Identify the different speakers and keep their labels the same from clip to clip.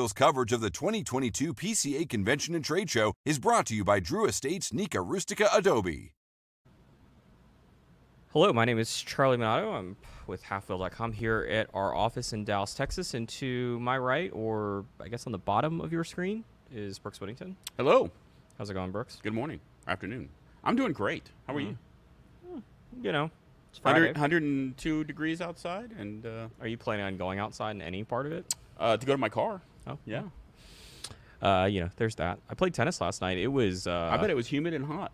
Speaker 1: Halfwheel's coverage of the 2022 PCA Convention and Trade Show is brought to you by Drew Estates Nica Rustica Adobe.
Speaker 2: Hello, my name is Charlie Minato. I'm with Halfwheel.com here at our office in Dallas, Texas. And to my right, or I guess on the bottom of your screen, is Brooks Whittington.
Speaker 3: Hello.
Speaker 2: How's it going, Brooks?
Speaker 3: Good morning. Afternoon. I'm doing great. How are you?
Speaker 2: You know, it's Friday.
Speaker 3: 102 degrees outside. And
Speaker 2: Are you planning on going outside in any part of it?
Speaker 3: to go to my car.
Speaker 2: Oh,
Speaker 3: Yeah.
Speaker 2: There's that. I played tennis last night. It was...
Speaker 3: I bet it was humid and hot.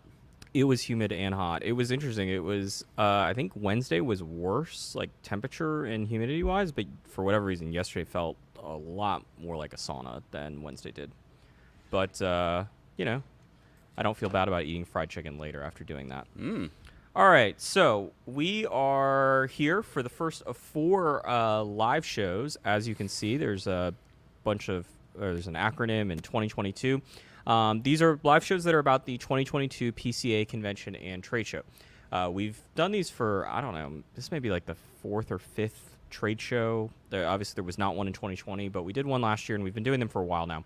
Speaker 2: It was humid and hot. It was interesting. It was, I think Wednesday was worse, like temperature and humidity-wise, but for whatever reason, yesterday felt a lot more like a sauna than Wednesday did. But, I don't feel bad about eating fried chicken later after doing that. All right, so we are here for the first of 4 live shows. As you can see, there's a bunch of, there's an acronym in 2022. These are live shows that are about the 2022 PCA Convention and Trade Show. We've done these for, I don't know, this may be like the 4th or 5th trade show. Obviously, there was not one in 2020, but we did one last year, and we've been doing them for a while now,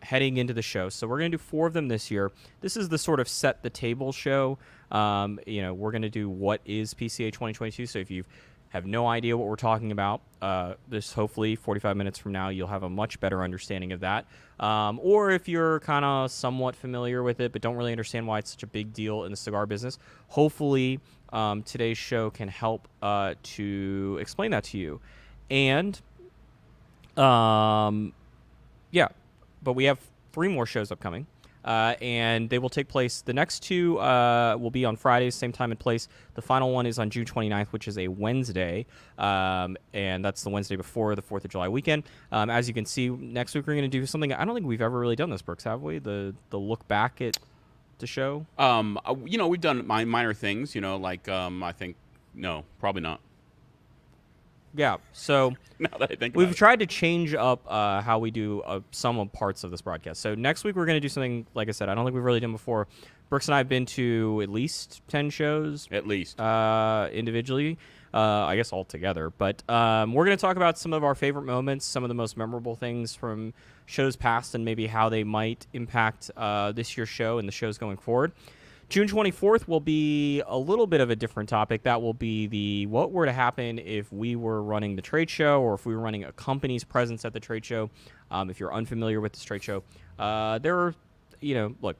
Speaker 2: heading into the show. So we're going to do 4 of them this year. This is the sort of set the table show. We're going to do what is PCA 2022. So if you have no idea what we're talking about, this hopefully 45 minutes from now, you'll have a much better understanding of that. Or if you're kind of somewhat familiar with it, but don't really understand why it's such a big deal in the cigar business, hopefully today's show can help to explain that to you. And, but we have 3 more shows upcoming. And they will take place. The next 2 will be on Fridays, same time and place. The final one is on June 29th, which is a Wednesday, and that's the Wednesday before the 4th of July weekend. As you can see, next week we're going to do something. I don't think we've ever really done this, Brooks, have we? The look back at the show?
Speaker 3: We've done minor things, I think, no, probably not.
Speaker 2: Yeah, so
Speaker 3: Now that I think about
Speaker 2: we've
Speaker 3: it.
Speaker 2: tried to change up how we do some of parts of this broadcast. So next week we're going to do something, like I said, I don't think we've really done before. Brooks and I have been to at least 10 shows.
Speaker 3: At least.
Speaker 2: Individually, I guess all together. But we're going to talk about some of our favorite moments, some of the most memorable things from shows past, and maybe how they might impact this year's show and the shows going forward. June 24th will be a little bit of a different topic. That will be the what were to happen if we were running the trade show or if we were running a company's presence at the trade show. If you're unfamiliar with this trade show, there are,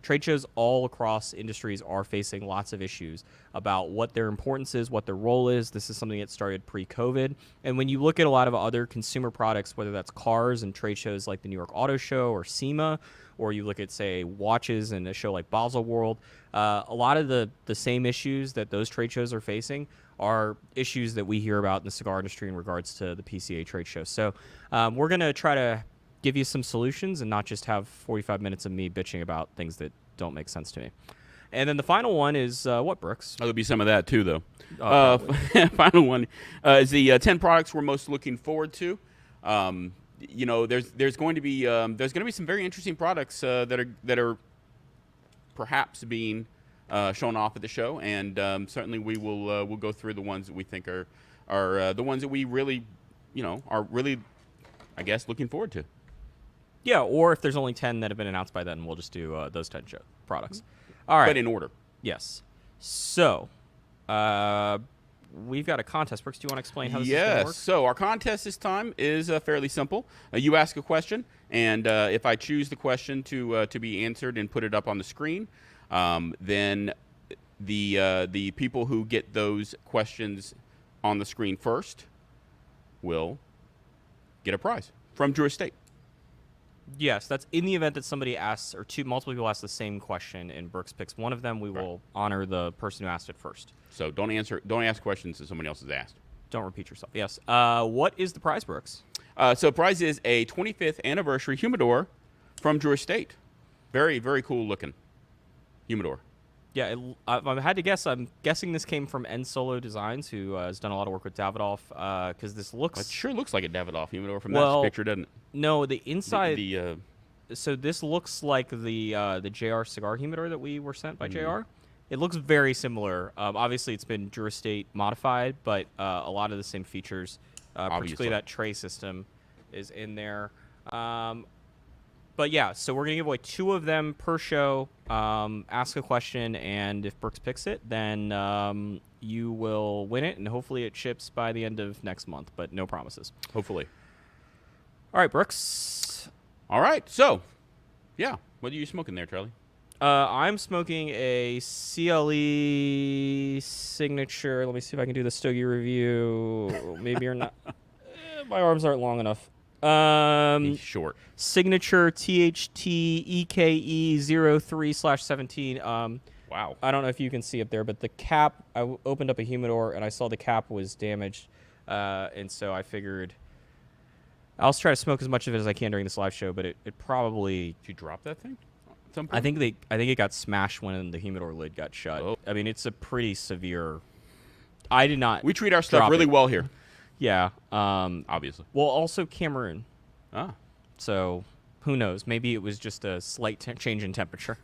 Speaker 2: trade shows all across industries are facing lots of issues about what their importance is, what their role is. This is something that started pre-COVID. And when you look at a lot of other consumer products, whether that's cars and trade shows like the New York Auto Show or SEMA, or you look at, say, watches and a show like Basel World, a lot of the same issues that those trade shows are facing are issues that we hear about in the cigar industry in regards to the PCA trade show. So we're going to try to give you some solutions and not just have 45 minutes of me bitching about things that don't make sense to me. And then the final one is what, Brooks?
Speaker 3: There'll be some of that, too, though.
Speaker 2: Probably.
Speaker 3: Final one is the 10 products we're most looking forward to. There's going to be some very interesting products that are perhaps being shown off at the show, and certainly we'll go through the ones that we think are the ones that we really, are really, I guess, looking forward to.
Speaker 2: Yeah, or if there's only 10 that have been announced by then, we'll just do those 10 products. All right.
Speaker 3: But in order.
Speaker 2: Yes. So, we've got a contest. Brooks, do you want to explain how this is going to work?
Speaker 3: Yes. So our contest this time is fairly simple. You ask a question, and if I choose the question to be answered and put it up on the screen, then the people who get those questions on the screen first will get a prize from Drew Estate.
Speaker 2: Yes, that's in the event that somebody asks, or multiple people ask the same question, and Brooks picks one of them. We will honor the person who asked it first.
Speaker 3: So don't ask questions that somebody else has asked.
Speaker 2: Don't repeat yourself. Yes. What is the prize, Brooks?
Speaker 3: So the prize is a 25th anniversary humidor from Drew Estate. Very, very cool looking humidor.
Speaker 2: Yeah, I had to guess. I'm guessing this came from N Solo Designs, who has done a lot of work with Davidoff, because this looks...
Speaker 3: It sure looks like a Davidoff humidor from that picture, doesn't it?
Speaker 2: No, the inside...
Speaker 3: So
Speaker 2: this looks like the JR cigar humidor that we were sent by JR. It looks very similar. Obviously, it's been Drew Estate modified, but a lot of the same features, particularly that tray system, is in there. But yeah, so we're gonna give away 2 of them per show. Ask a question, and if Brooks picks it, then you will win it, and hopefully it ships by the end of next month. But no promises.
Speaker 3: Hopefully.
Speaker 2: All right, Brooks.
Speaker 3: All right. So, yeah. What are you smoking there, Charlie?
Speaker 2: I'm smoking a CLE signature. Let me see if I can do the Stogie review. Maybe you're not. My arms aren't long enough.
Speaker 3: He's short.
Speaker 2: Signature THT EKE 03/17.
Speaker 3: Wow.
Speaker 2: I don't know if you can see up there, but the cap, I opened up a humidor and I saw the cap was damaged. And so I figured I'll try to smoke as much of it as I can during this live show, but it probably...
Speaker 3: Did you drop that thing? At some point?
Speaker 2: I think it got smashed when the humidor lid got shut.
Speaker 3: Oh.
Speaker 2: I mean, it's a pretty severe... I did not...
Speaker 3: We treat our stuff
Speaker 2: drop
Speaker 3: really
Speaker 2: it.
Speaker 3: well here.
Speaker 2: Yeah.
Speaker 3: Obviously.
Speaker 2: Well, also Cameroon.
Speaker 3: Ah.
Speaker 2: So, who knows? Maybe it was just a slight change in temperature.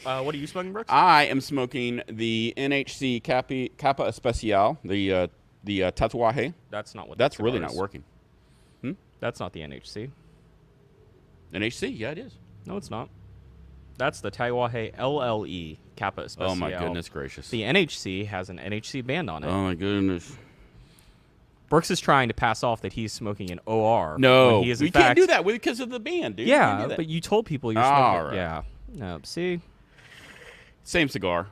Speaker 2: What are you smoking, Brooks?
Speaker 3: I am smoking the NHC Kappa Especial, the Tatuaje.
Speaker 2: That's not what.
Speaker 3: That's
Speaker 2: the
Speaker 3: really
Speaker 2: cigar
Speaker 3: not
Speaker 2: is.
Speaker 3: working.
Speaker 2: That's not the NHC.
Speaker 3: NHC? Yeah, it is.
Speaker 2: No, it's not. That's the Taiwahe LLE Kappa Especial.
Speaker 3: Oh, my goodness gracious.
Speaker 2: The NHC has an NHC band on it.
Speaker 3: Oh, my goodness.
Speaker 2: Brooks is trying to pass off that he's smoking an OR.
Speaker 3: No.
Speaker 2: when he is,
Speaker 3: We
Speaker 2: in
Speaker 3: can't
Speaker 2: fact,
Speaker 3: do that because of the band, dude. You can't
Speaker 2: Yeah,
Speaker 3: do that.
Speaker 2: but you told people you're
Speaker 3: All
Speaker 2: smoking.
Speaker 3: right.
Speaker 2: Yeah. No, see?
Speaker 3: Same cigar.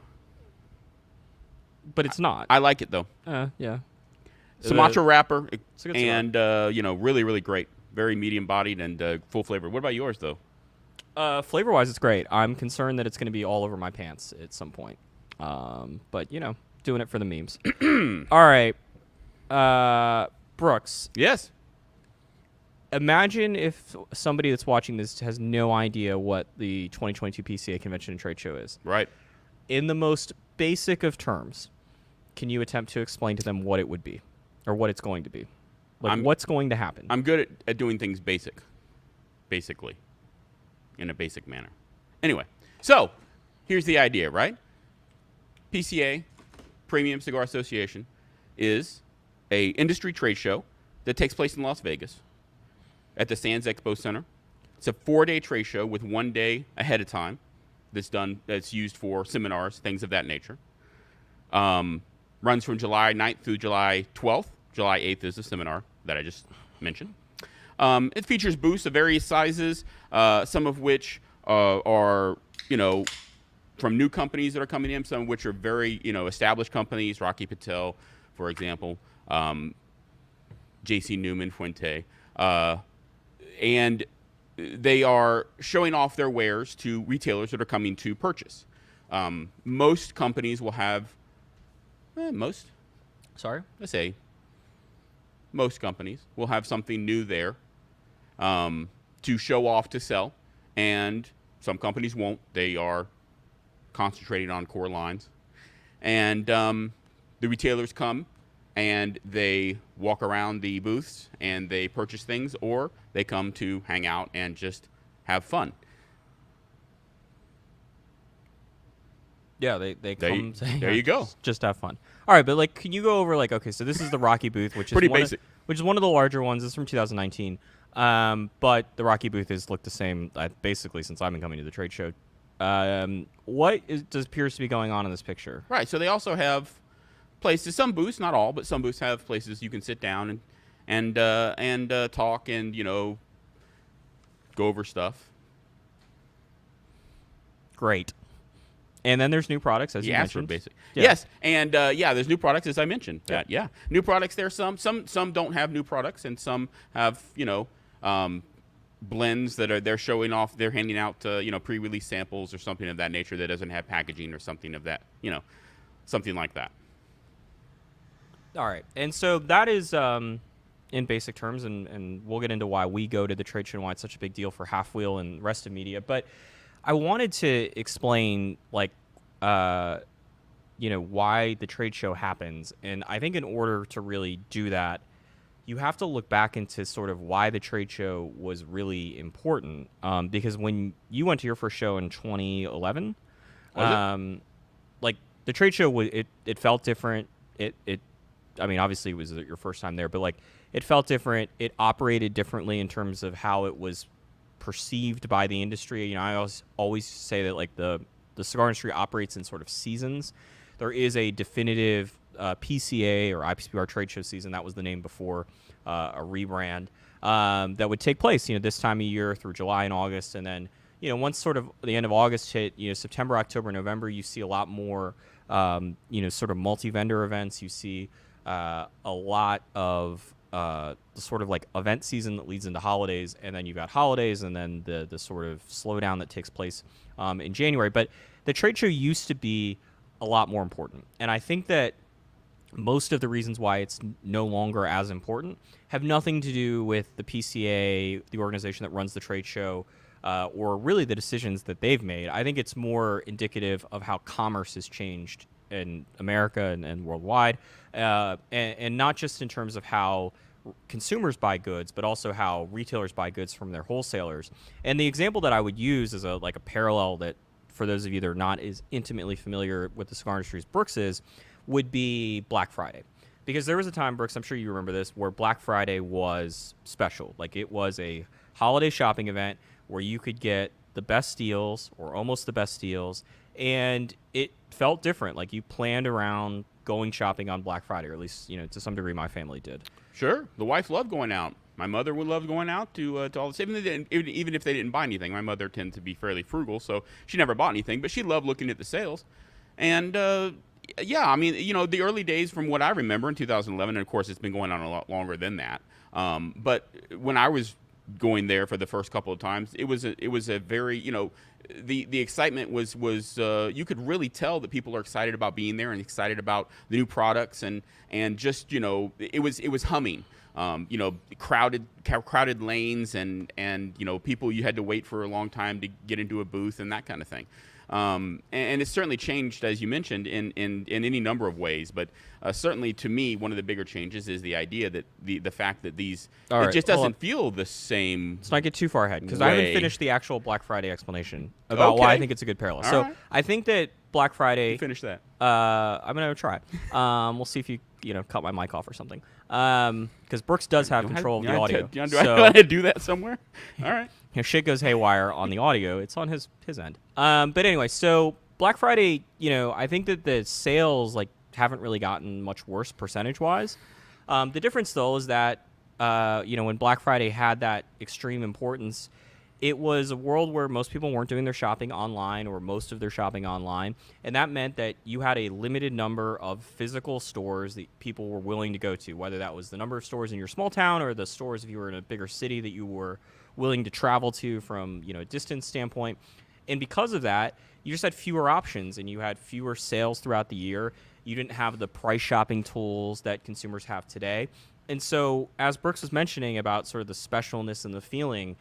Speaker 2: But it's not.
Speaker 3: I like it, though.
Speaker 2: Yeah.
Speaker 3: Sumatra wrapper,
Speaker 2: it's a good cigar.
Speaker 3: and, really, really great. Very medium-bodied and full flavor. What about yours, though?
Speaker 2: Flavor-wise, it's great. I'm concerned that it's going to be all over my pants at some point. But, doing it for the memes. All right. Brooks,
Speaker 3: Yes.
Speaker 2: imagine if somebody that's watching this has no idea what the 2022 PCA Convention and Trade Show is.
Speaker 3: Right.
Speaker 2: In the most basic of terms, can you attempt to explain to them what it would be or what it's going to be? Like, what's going to happen?
Speaker 3: I'm good at doing things basically, in a basic manner. Anyway, so here's the idea, right? PCA, Premium Cigar Association, is a industry trade show that takes place in Las Vegas at the Sands Expo Center. It's a 4-day trade show with 1 day ahead of time that's used for seminars, things of that nature. Runs from July 9th through July 12th. July 8th is the seminar that I just mentioned. It features booths of various sizes, some of which are, from new companies that are coming in, some of which are very, established companies, Rocky Patel, for example, J.C. Newman, Fuente. And they are showing off their wares to retailers that are coming to purchase. Most companies will have,
Speaker 2: Sorry?
Speaker 3: let's say, most companies will have something new there to show off, to sell. And some companies won't. They are concentrating on core lines. And the retailers come and they walk around the booths and they purchase things, or they come to hang out and just have fun.
Speaker 2: Yeah, they come.
Speaker 3: There you go.
Speaker 2: Just have fun. All right, but can you go over okay? So this is the Rocky booth, which is
Speaker 3: Pretty basic.
Speaker 2: which is one of the larger ones. It's from 2019. But the Rocky booth has looked the same basically since I've been coming to the trade show. Does appears to be going on in this picture?
Speaker 3: Right. So they also have places. Some booths, not all, but some booths have places you can sit down and talk and go over stuff.
Speaker 2: Great. And then there's new products, as you
Speaker 3: asked for
Speaker 2: mentioned.
Speaker 3: basic.
Speaker 2: Yeah.
Speaker 3: Yes, and there's new products, as I mentioned.
Speaker 2: Yeah.
Speaker 3: New products. There, some don't have new products, and some have blends that they're showing off. They're handing out pre-release samples or something of that nature that doesn't have packaging or something of that something like that.
Speaker 2: All right, and so that is in basic terms, and we'll get into why we go to the trade show and why it's such a big deal for Halfwheel and the rest of media, but I wanted to explain, why the trade show happens. And I think in order to really do that, you have to look back into sort of why the trade show was really important. Because when you went to your first show in 2011, the trade show, it felt different. I mean, obviously it was your first time there, but it felt different. It operated differently in terms of how it was perceived by the industry. I always say that like the cigar industry operates in sort of seasons. There is a definitive PCA or IPCPR trade show season. That was the name before a rebrand that would take place, this time of year through July and August. And then, once sort of the end of August hit, September, October, November, you see a lot more, sort of multi-vendor events. You see a lot of the sort of like event season that leads into holidays, and then you've got holidays, and then the sort of slowdown that takes place in January. But the trade show used to be a lot more important, and I think that most of the reasons why it's no longer as important have nothing to do with the PCA, the organization that runs the trade show, or really the decisions that they've made. I think it's more indicative of how commerce has changed in America and worldwide, and not just in terms of how consumers buy goods, but also how retailers buy goods from their wholesalers. And the example that I would use as a parallel that, for those of you that are not as intimately familiar with the cigar industry as Brooks is, would be Black Friday. Because there was a time, Brooks, I'm sure you remember this, where Black Friday was special. Like, it was a holiday shopping event where you could get the best deals or almost the best deals, and it felt different. Like, you planned around going shopping on Black Friday, or at least, to some degree my family did.
Speaker 3: Sure. The wife loved going out. My mother would love going out to all this. Even if they didn't buy anything. My mother tended to be fairly frugal, so she never bought anything, but she loved looking at the sales. And, yeah, I mean, the early days from what I remember in 2011, and of course it's been going on a lot longer than that. But when I was going there for the first couple of times, it was a very, the excitement was you could really tell that people are excited about being there and excited about the new products, and just, it was humming. Crowded lanes, and people you had to wait for a long time to get into a booth and that kind of thing. And it's certainly changed, as you mentioned, in any number of ways. But certainly, to me, one of the bigger changes is the idea that the fact that it just doesn't feel the same.
Speaker 2: Let's not get too far ahead, because I haven't finished the actual Black Friday explanation about why I think it's a good parallel.
Speaker 3: All
Speaker 2: so
Speaker 3: right.
Speaker 2: I think that Black Friday.
Speaker 3: You finish that.
Speaker 2: I'm gonna try. We'll see if you cut my mic off or something. Because Brooks does have control of the audio.
Speaker 3: Do I want to do that somewhere? All right.
Speaker 2: Shit goes haywire on the audio. It's on his end. But anyway, so Black Friday, I think that the sales haven't really gotten much worse percentage-wise. The difference, though, is that when Black Friday had that extreme importance, it was a world where most people weren't doing their shopping online, or most of their shopping online, and that meant that you had a limited number of physical stores that people were willing to go to, whether that was the number of stores in your small town or the stores if you were in a bigger city that you were willing to travel to from a distance standpoint. And because of that, you just had fewer options, and you had fewer sales throughout the year. You didn't have the price shopping tools that consumers have today. And so, as Brooks was mentioning about sort of the specialness and the feeling,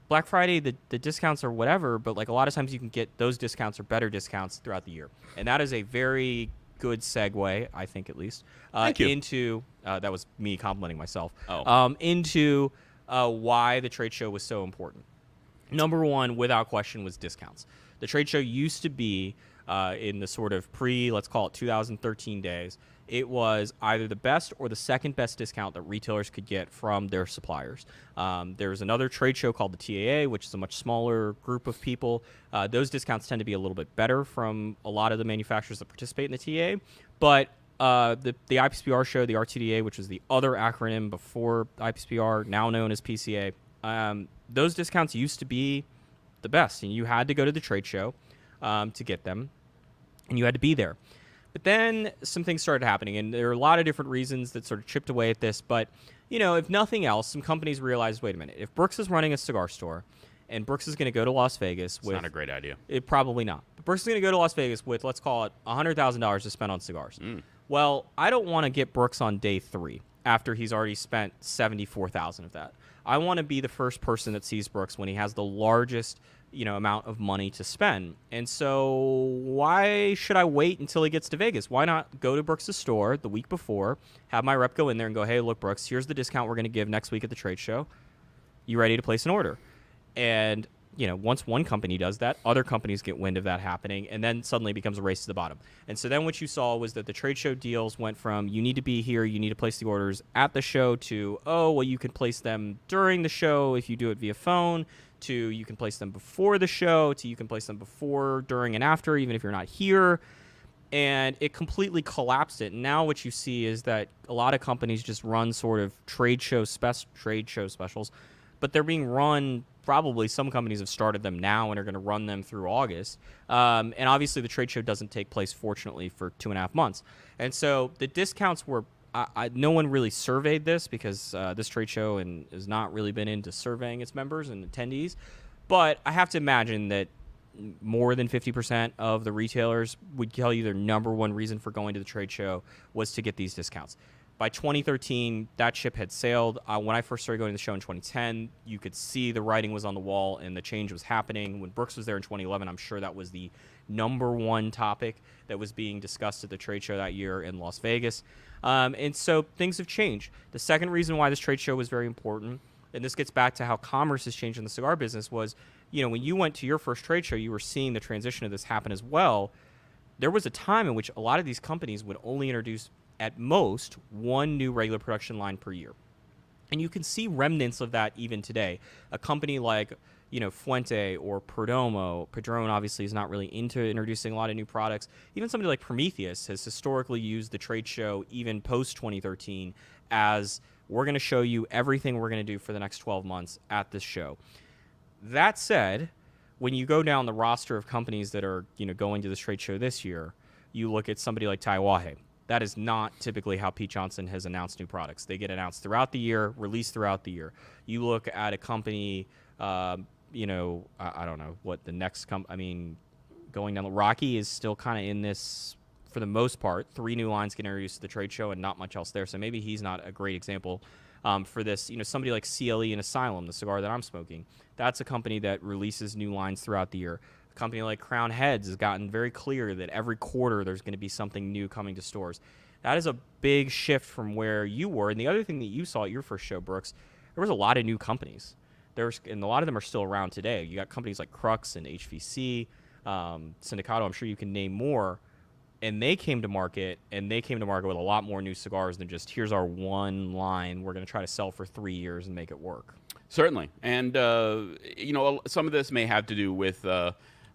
Speaker 2: Black Friday, the discounts are whatever, but a lot of times you can get those discounts or better discounts throughout the year. And that is a very good segue, I think, at least, into that was me complimenting myself. Into why the trade show was so important. Number one, without question, was discounts. The trade show used to be in the sort of let's call it 2013 days. It was either the best or the second best discount that retailers could get from their suppliers. There was another trade show called the TAA, which is a much smaller group of people. Those discounts tend to be a little bit better from a lot of the manufacturers that participate in the TAA. But the IPCPR show, the RTDA, which was the other acronym before IPCPR, now known as PCA, those discounts used to be the best, and you had to go to the trade show to get them, and you had to be there. But then some things started happening, and there are a lot of different reasons that sort of chipped away at this. But, if nothing else, some companies realized, wait a minute, if Brooks is running a cigar store and Brooks is going to go to Las Vegas
Speaker 3: it's not a great idea.
Speaker 2: Probably not. But Brooks is going to go to Las Vegas with, let's call it, $100,000 to spend on cigars. Well, I don't want to get Brooks on day 3 after he's already spent $74,000 of that. I want to be the first person that sees Brooks when he has the largest amount of money to spend. And so why should I wait until he gets to Vegas? Why not go to Brooks' store the week before, have my rep go in there and go, hey, look, Brooks, here's the discount we're going to give next week at the trade show. You ready to place an order? And, once one company does that, other companies get wind of that happening, and then suddenly it becomes a race to the bottom. And so then what you saw was that the trade show deals went from you need to be here, you need to place the orders at the show, to, oh, well, you can place them during the show if you do it via phone, to you can place them before the show, to you can place them before, during, and after, even if you're not here. And it completely collapsed it. Now what you see is that a lot of companies just run sort of trade show specials, but they're being run. Probably some companies have started them now and are going to run them through August. And obviously the trade show doesn't take place, fortunately, for 2.5 months. And so the discounts were, no one really surveyed this because this trade show has not really been into surveying its members and attendees. But I have to imagine that more than 50% of the retailers would tell you their number one reason for going to the trade show was to get these discounts. By 2013, that ship had sailed. When I first started going to the show in 2010, you could see the writing was on the wall and the change was happening. When Brooks was there in 2011, I'm sure that was the number one topic that was being discussed at the trade show that year in Las Vegas. And so things have changed. The second reason why this trade show was very important, and this gets back to how commerce has changed in the cigar business, was, when you went to your first trade show, you were seeing the transition of this happen as well. There was a time in which a lot of these companies would only introduce at most one new regular production line per year. And you can see remnants of that even today. A company like, Fuente or Padron obviously is not really into introducing a lot of new products. Even somebody like Prometheus has historically used the trade show, even post-2013, as we're going to show you everything we're going to do for the next 12 months at this show. That said, when you go down the roster of companies that are, going to this trade show this year, you look at somebody like Taiwahe. That is not typically how Pete Johnson has announced new products. They get announced throughout the year, released throughout the year. You look at a company, I don't know what the next going down the Rocky is still kind of in this, for the most part, 3 new lines get introduced to the trade show and not much else there. So maybe he's not a great example for this. Somebody like CLE and Asylum, the cigar that I'm smoking, that's a company that releases new lines throughout the year. A company like Crown Heads has gotten very clear that every quarter there's going to be something new coming to stores. That is a big shift from where you were. And the other thing that you saw at your first show, Brooks, there was a lot of new companies. And a lot of them are still around today. You got companies like Crux and HVC, Sindicato, I'm sure you can name more. And they came to market, with a lot more new cigars than just, here's our one line we're going to try to sell for 3 years and make it work.
Speaker 3: Certainly. And, some of this may have to do with,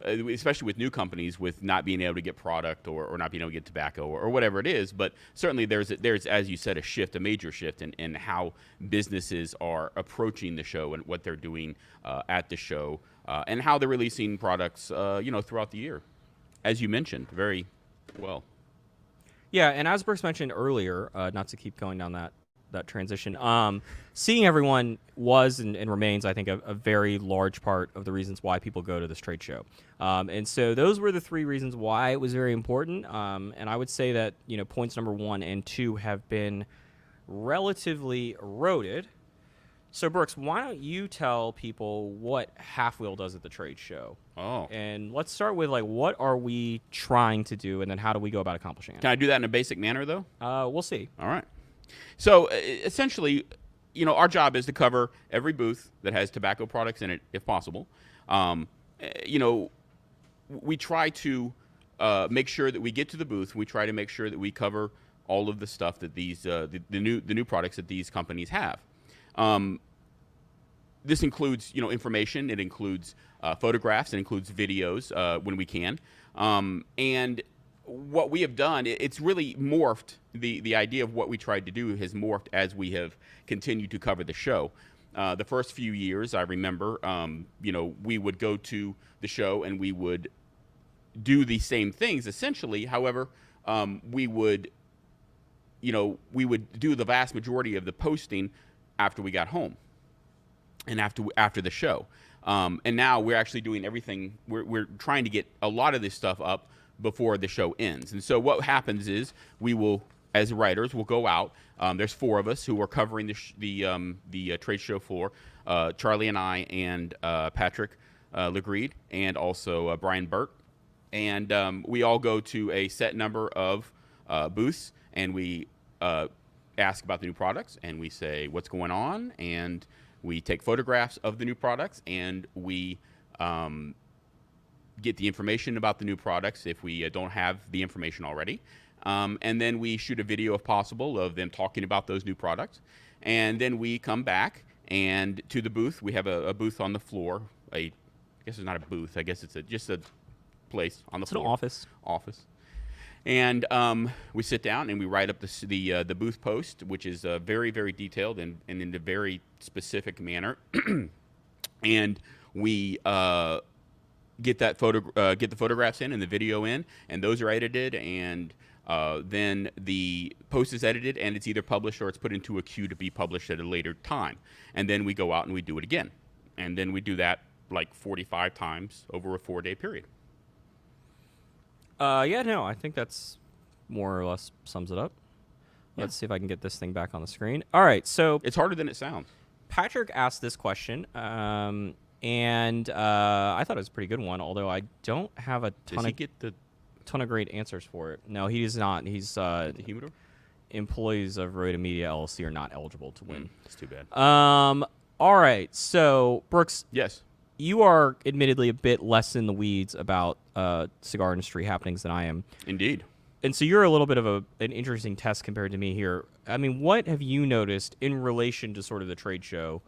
Speaker 3: especially with new companies, with not being able to get product or not being able to get tobacco or whatever it is. But certainly there's, as you said, a major shift in how businesses are approaching the show and what they're doing at the show and how they're releasing products, throughout the year. As you mentioned, very well.
Speaker 2: Yeah, and as Brooks mentioned earlier, not to keep going down that transition, seeing everyone was and remains, I think, a very large part of the reasons why people go to this trade show. And so those were the 3 reasons why it was very important. And I would say that, points number 1 and 2 have been relatively eroded. So, Brooks, why don't you tell people what Halfwheel does at the trade show?
Speaker 3: Oh.
Speaker 2: And let's start with, what are we trying to do, and then how do we go about accomplishing it?
Speaker 3: Can I do that in a basic manner, though?
Speaker 2: We'll see.
Speaker 3: All right. So, essentially, our job is to cover every booth that has tobacco products in it, if possible. We try to make sure that we get to the booth. We try to make sure that we cover all of the stuff that these the new products that these companies have. This includes, information. It includes photographs. It includes videos when we can. And what we have done, it's really morphed. The idea of what we tried to do has morphed as we have continued to cover the show. The first few years, I remember, we would go to the show and we would do the same things essentially. However, we would do the vast majority of the posting after we got home and after the show. And now we're actually doing everything. We're trying to get a lot of this stuff up before the show ends. And so what happens is we will, as writers, we'll go out. There's 4 of us who are covering the trade show floor. Charlie and I and Patrick Legreed and also Brian Burt. And we all go to a set number of booths and we ask about the new products and we say what's going on, and we take photographs of the new products, and we get the information about the new products if we don't have the information already. And then we shoot a video, if possible, of them talking about those new products. And then we come back and to the booth. We have a booth on the floor. I guess it's not a booth. I guess it's just a place on the floor.
Speaker 2: It's an
Speaker 3: office. And we sit down and we write up the booth post, which is very, very detailed and in a very specific manner. And we get the photographs in and the video in, and those are edited, and then the post is edited, and it's either published or it's put into a queue to be published at a later time. And then we go out and we do it again. And then we do that like 45 times over a 4-day period.
Speaker 2: I think that's more or less sums it up. Let's see if I can get this thing back on the screen. All right, so
Speaker 3: It's harder than it sounds.
Speaker 2: Patrick asked this question, and I thought it was a pretty good one, although I don't have a ton of great answers for it. No, he is not. He's
Speaker 3: the humidor?
Speaker 2: Employees of Rota Media LLC are not eligible to win.
Speaker 3: That's too bad.
Speaker 2: All right, so Brooks,
Speaker 3: Yes.
Speaker 2: you are admittedly a bit less in the weeds about cigar industry happenings than I am.
Speaker 3: Indeed.
Speaker 2: And so you're a little bit of an interesting test compared to me here. I mean, what have you noticed in relation to sort of the trade show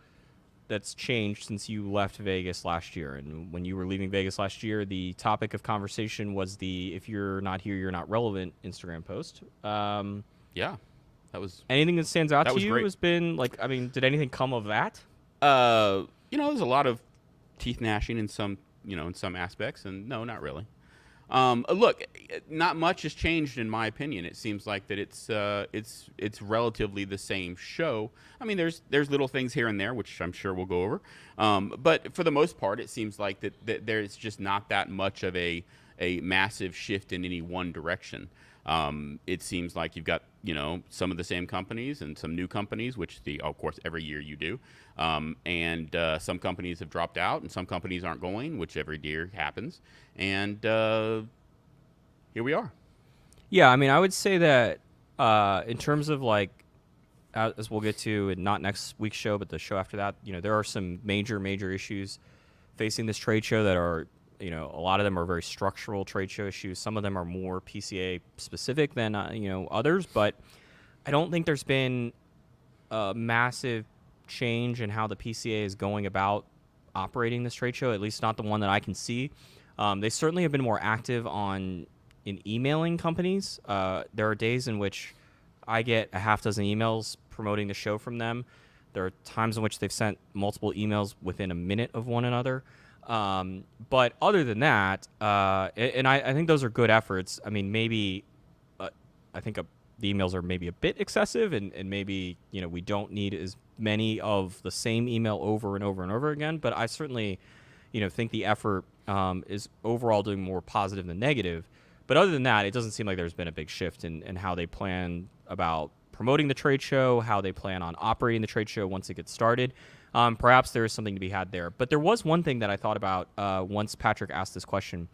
Speaker 2: that's changed since you left Vegas last year? And when you were leaving Vegas last year, the topic of conversation was the "if you're not here, you're not relevant" Instagram post.
Speaker 3: Yeah. That was
Speaker 2: Anything that stands out
Speaker 3: That
Speaker 2: to
Speaker 3: was
Speaker 2: you
Speaker 3: great.
Speaker 2: has been like, I mean, did anything come of that?
Speaker 3: there's a lot of teeth gnashing in some aspects, and no, not really. Look, not much has changed in my opinion. It seems like that it's relatively the same show. I mean, there's little things here and there, which I'm sure we'll go over. But for the most part, it seems like that there's just not that much of a massive shift in any one direction. It seems like you've got some of the same companies and some new companies, which of course every year you do, and some companies have dropped out and some companies aren't going, which every year happens, and here we are.
Speaker 2: Yeah, I mean, I would say that in terms of like, as we'll get to, and not next week's show, but the show after that, there are some major issues facing this trade show that are, a lot of them are very structural trade show issues. Some of them are more PCA specific than, others, but I don't think there's been a massive change in how the PCA is going about operating this trade show, at least not the one that I can see. They certainly have been more active in emailing companies. There are days in which I get a half dozen emails promoting the show from them. There are times in which they've sent multiple emails within a minute of one another. But other than that, and I think those are good efforts. I mean, maybe I think the emails are maybe a bit excessive, and maybe we don't need as many of the same email over and over and over again. But I certainly think the effort is overall doing more positive than negative. But other than that, it doesn't seem like there's been a big shift in how they plan about promoting the trade show, how they plan on operating the trade show once it gets started. Perhaps there is something to be had there. But there was one thing that I thought about once Patrick asked this question,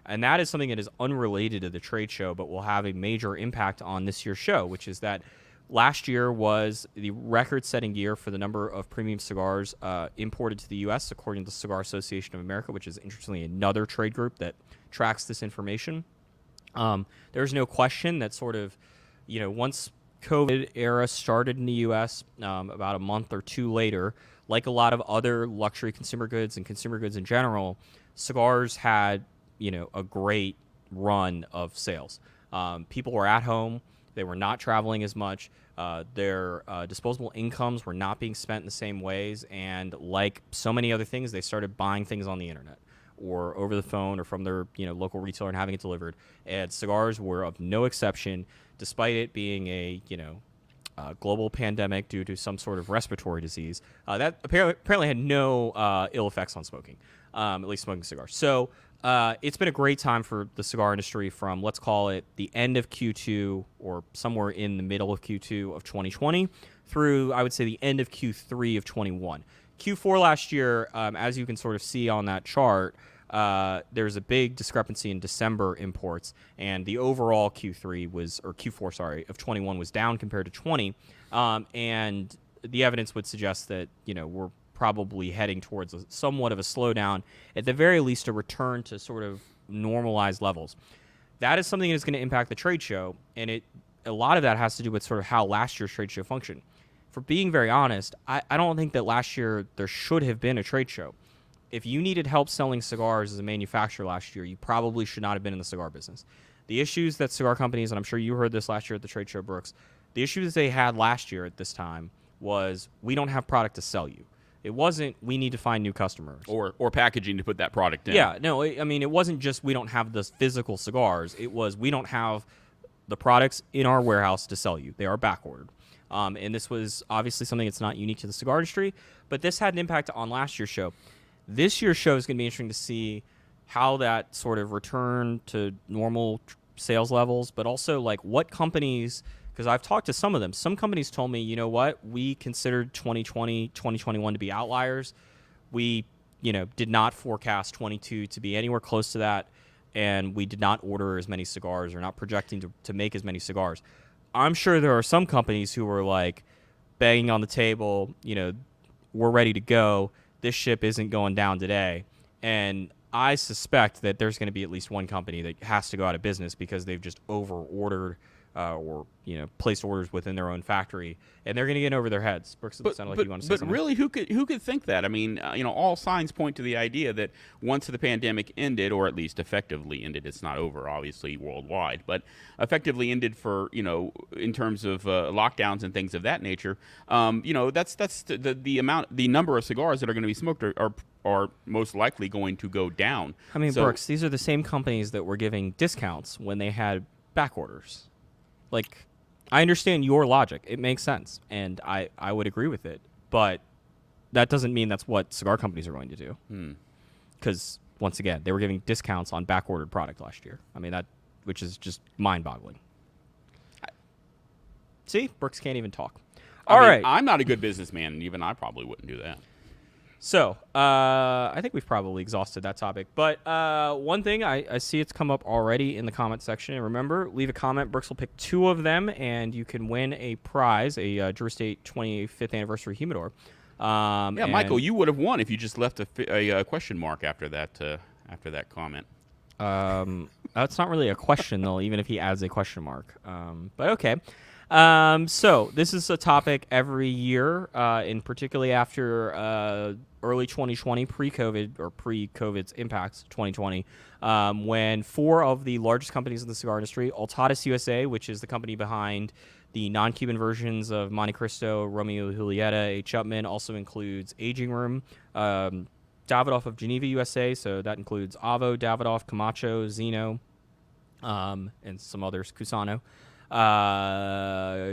Speaker 2: and that is something that is unrelated to the trade show but will have a major impact on this year's show, which is that last year was the record-setting year for the number of premium cigars imported to the U.S., according to the Cigar Association of America, which is, interestingly, another trade group that tracks this information. There's no question that sort of, once COVID era started in the U.S., about a month or two later, like a lot of other luxury consumer goods and consumer goods in general, cigars had, a great run of sales. People were at home. They were not traveling as much. Their disposable incomes were not being spent in the same ways. And like so many other things, they started buying things on the internet or over the phone or from their local retailer and having it delivered. And cigars were of no exception, despite it being a global pandemic due to some sort of respiratory disease that apparently had no ill effects on smoking, at least smoking cigars. So it's been a great time for the cigar industry from, let's call it, the end of Q2 or somewhere in the middle of Q2 of 2020 through, I would say, the end of Q3 of 21. Q4 last year, as you can sort of see on that chart, there's a big discrepancy in December imports, and the overall Q4 of 21 was down compared to 20, and the evidence would suggest that we're probably heading towards somewhat of a slowdown, at the very least a return to sort of normalized levels. That is something that's going to impact the trade show, and a lot of that has to do with sort of how last year's trade show functioned. For being very honest, I don't think that last year there should have been a trade show. If you needed help selling cigars as a manufacturer last year, you probably should not have been in the cigar business. The issues that cigar companies, and I'm sure you heard this last year at the trade show, Brooks, the issues they had last year at this time was we don't have product to sell you. It wasn't we need to find new customers.
Speaker 3: Or packaging to put that product in.
Speaker 2: Yeah, no, I mean, it wasn't just we don't have the physical cigars. It was we don't have the products in our warehouse to sell you. They are back ordered. And this was obviously something that's not unique to the cigar industry, but this had an impact on last year's show. This year's show is going to be interesting to see how that sort of return to normal sales levels, but also like what companies, because I've talked to some of them. Some companies told me, you know what, we considered 2020, 2021 to be outliers. We, did not forecast 22 to be anywhere close to that, and we did not order as many cigars or not projecting to make as many cigars. I'm sure there are some companies who were like banging on the table, we're ready to go. This ship isn't going down today. And I suspect that there's going to be at least one company that has to go out of business because they've just over-ordered or placed orders within their own factory, and they're going to get over their heads. Brooks, it sounded like you want to say something.
Speaker 3: But really, who could think that? I mean, all signs point to the idea that once the pandemic ended, or at least effectively ended, it's not over, obviously, worldwide, but effectively ended for, in terms of lockdowns and things of that nature, that's the number of cigars that are going to be smoked are most likely going to go down.
Speaker 2: I mean, Brooks, these are the same companies that were giving discounts when they had back orders. Like, I understand your logic. It makes sense, and I would agree with it. But that doesn't mean that's what cigar companies are going to do. Because, once again, they were giving discounts on back-ordered product last year. I mean, which is just mind-boggling. See? Brooks can't even talk. All right.
Speaker 3: I'm not a good businessman, and even I probably wouldn't do that.
Speaker 2: So, I think we've probably exhausted that topic. But one thing, I see it's come up already in the comment section. And remember, leave a comment. Brooks will pick 2 of them, and you can win a prize, a Drew Estate 25th anniversary humidor.
Speaker 3: Michael, you would have won if you just left a question mark after that comment.
Speaker 2: That's not really a question, though, even if he adds a question mark. But okay. So this is a topic every year, and particularly after early 2020, pre-COVID's impacts 2020, when 4 of the largest companies in the cigar industry, Altadas USA, which is the company behind the non-Cuban versions of Monte Cristo, Romeo y Julieta, A. Chapman, also includes Aging Room, Davidoff of Geneva USA, so that includes Avo, Davidoff, Camacho, Zeno, and some others, Cusano.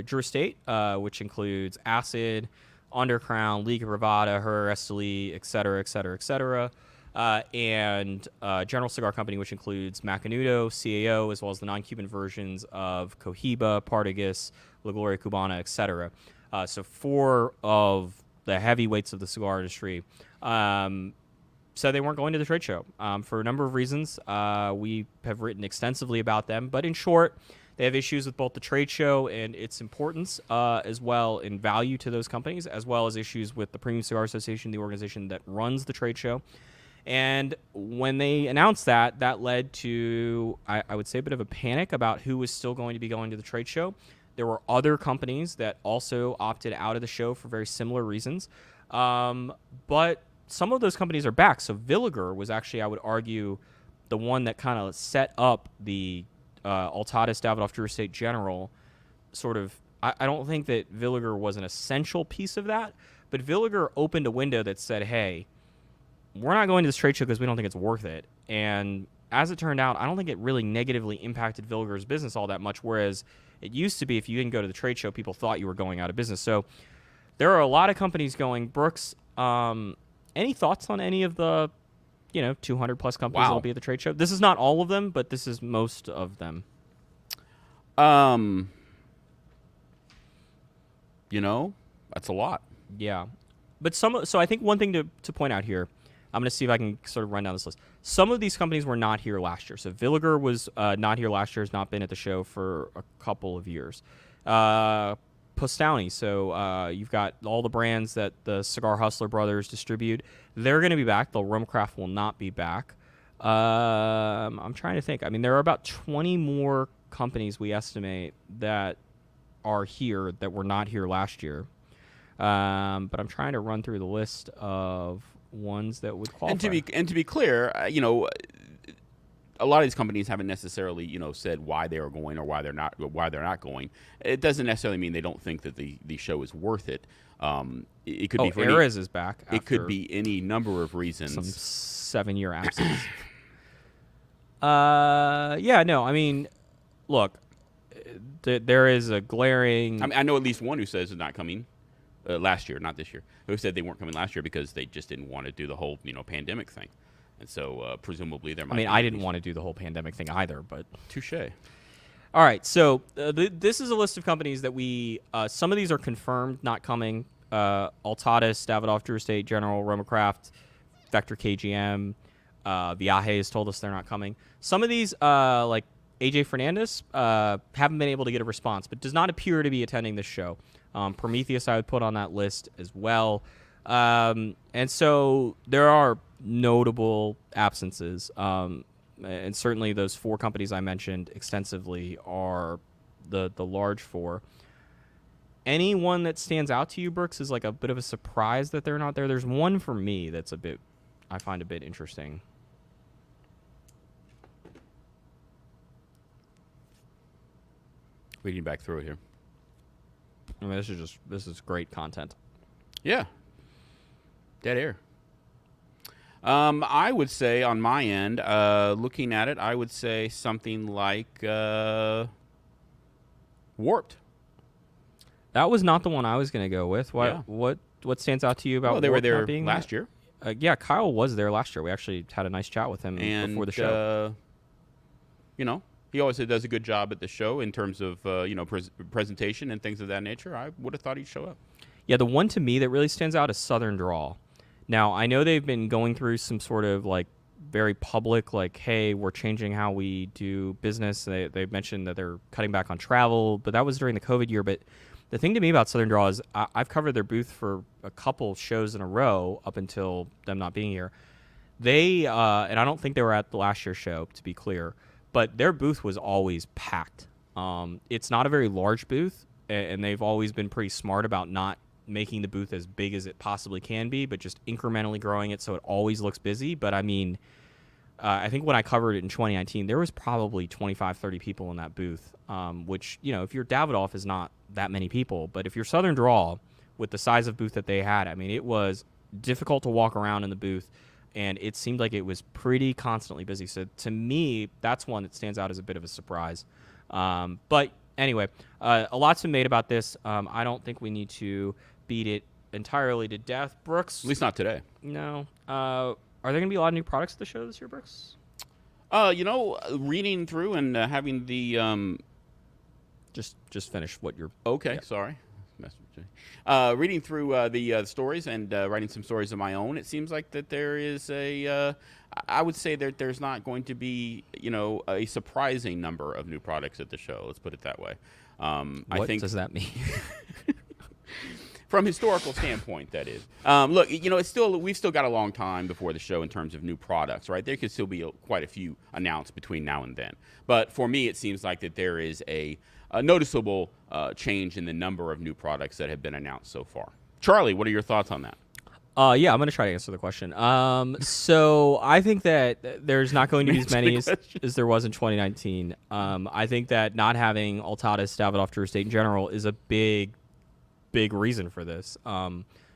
Speaker 2: Drew Estate, which includes Acid, Undercrown, Liga Privada, Herrera Esteli, et cetera, and General Cigar Company, which includes Macanudo, CAO, as well as the non-Cuban versions of Cohiba, Partagas, La Gloria Cubana, etc. So 4 of the heavyweights of the cigar industry said they weren't going to the trade show for a number of reasons. We have written extensively about them, but in short, they have issues with both the trade show and its importance, as well in value to those companies, as well as issues with the Premium Cigar Association, the organization that runs the trade show. And when they announced that led to, I would say, a bit of a panic about who was still going to be going to the trade show. There were other companies that also opted out of the show for very similar reasons. But some of those companies are back. So Villiger was actually, I would argue, the one that kind of set up the Altadas, Davidoff, Drew Estate General, sort of. I don't think that Villiger was an essential piece of that, but Villiger opened a window that said, hey, we're not going to this trade show because we don't think it's worth it. And as it turned out, I don't think it really negatively impacted Villiger's business all that much, whereas it used to be if you didn't go to the trade show, people thought you were going out of business. So there are a lot of companies going. Brooks, any thoughts on any of the 200 plus companies that'll be at the trade show? This is not all of them, but this is most of them.
Speaker 3: That's a lot.
Speaker 2: Yeah. But so I think one thing to point out here, I'm going to see if I can sort of run down this list. Some of these companies were not here last year. So Villiger was not here last year, has not been at the show for a couple of years. Postowny. So you've got all the brands that the Cigar Hustler brothers distribute. They're going to be back. The Rumcraft will not be back. I'm trying to think. I mean, there are about 20 more companies we estimate that are here that were not here last year. But I'm trying to run through the list of ones that would qualify.
Speaker 3: And to be clear, a lot of these companies haven't necessarily, said why they are going or why they're not going. It doesn't necessarily mean they don't think that the show is worth it. It could be for
Speaker 2: Ares is back.
Speaker 3: It could be any number of reasons.
Speaker 2: Some 7-year absence. Yeah, no, I mean, look, there is a glaring.
Speaker 3: I mean, I know at least one who says is not coming last year, not this year. Who said they weren't coming last year because they just didn't want to do the whole, pandemic thing. And so presumably there might.
Speaker 2: I mean, I didn't want to do the whole pandemic thing either, but
Speaker 3: touche.
Speaker 2: All right, so this is a list of companies that we. Some of these are confirmed not coming. Altatis, Davidoff, Drew Estate, General, Romacraft, Vector KGM, Viaje has told us they're not coming. Some of these, like AJ Fernandez, haven't been able to get a response, but does not appear to be attending this show. Prometheus I would put on that list as well. And so there are notable absences. And certainly those 4 companies I mentioned extensively are the large 4. Any one that stands out to you, Brooks, is like a bit of a surprise that they're not there. There's one for me that's I find a bit interesting.
Speaker 3: Reading back through it here.
Speaker 2: I mean, this is great content.
Speaker 3: Yeah. Dead air. I would say on my end, looking at it, I would say something like Warped.
Speaker 2: That was not the one I was going to go with. What stands out to you about?
Speaker 3: Well, they were
Speaker 2: Warped
Speaker 3: there
Speaker 2: not being
Speaker 3: last year.
Speaker 2: Yeah, Kyle was there last year. We actually had a nice chat with him before the show.
Speaker 3: He always does a good job at the show in terms of presentation and things of that nature. I would have thought he'd show up.
Speaker 2: Yeah, the one to me that really stands out is Southern Drawl. Now, I know they've been going through some sort of like very public, like, hey, we're changing how we do business. They've mentioned that they're cutting back on travel, but that was during the COVID year. But the thing to me about Southern Drawl is I've covered their booth for a couple shows in a row up until them not being here. They, and I don't think they were at the last year's show, to be clear, but their booth was always packed. It's not a very large booth, and they've always been pretty smart about not making the booth as big as it possibly can be, but just incrementally growing it so it always looks busy. But I mean, I think when I covered it in 2019, there was probably 25, 30 people in that booth, which, if you're Davidoff is not that many people. But if you're Southern Drawl, with the size of booth that they had, I mean, it was difficult to walk around in the booth, and it seemed like it was pretty constantly busy. So to me, that's one that stands out as a bit of a surprise. But anyway, a lot's been made about this. I don't think we need to beat it entirely to death. Brooks?
Speaker 3: At least not today.
Speaker 2: No. Are there going to be a lot of new products at the show this year, Brooks?
Speaker 3: Reading through and having the
Speaker 2: Just finish what you're.
Speaker 3: Okay,
Speaker 2: yeah.
Speaker 3: Sorry. Reading through the stories and writing some stories of my own, it seems like that there is I would say that there's not going to be, a surprising number of new products at the show. Let's put it that way.
Speaker 2: What does that mean?
Speaker 3: From historical standpoint, that is. Look, we've still got a long time before the show in terms of new products, right? There could still be quite a few announced between now and then. But for me, it seems like that there is a noticeable change in the number of new products that have been announced so far. Charlie, what are your thoughts on that?
Speaker 2: Yeah, I'm going to try to answer the question. So I think that there's not going to be as many as there was in 2019. I think that not having Altatis, Davidoff, Drew Estate in general is a big reason for this.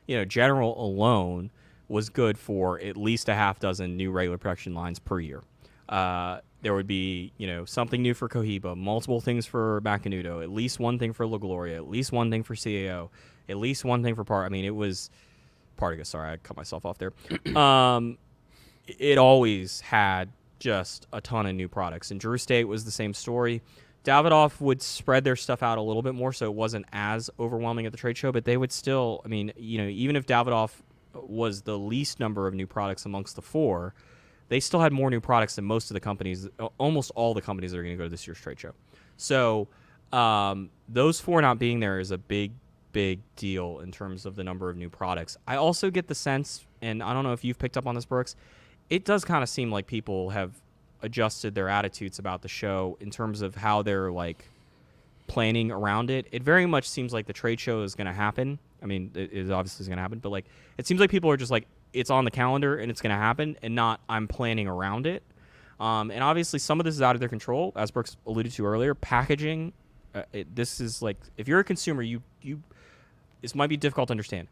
Speaker 2: General alone was good for at least a half dozen new regular production lines per year. There would be, something new for Cohiba, multiple things for Macanudo, at least one thing for La Gloria, at least one thing for CAO, at least one thing for it was Partagas. Sorry, I cut myself off there. It always had just a ton of new products, and Drew Estate was the same story. Davidoff would spread their stuff out a little bit more, so it wasn't as overwhelming at the trade show, but they would still, even if Davidoff was the least number of new products amongst the 4, they still had more new products than most of the companies, almost all the companies that are going to go to this year's trade show. So those 4 not being there is a big deal in terms of the number of new products. I also get the sense, and I don't know if you've picked up on this, Brooks, it does kind of seem like people have adjusted their attitudes about the show in terms of how they're like planning around it. It very much seems like the trade show is going to happen. I mean, it is obviously going to happen, but like it seems like people are just like, it's on the calendar and it's going to happen, and not I'm planning around it. And obviously some of this is out of their control, as Brooks alluded to earlier. Packaging, this is like, if you're a consumer, you this might be difficult to understand.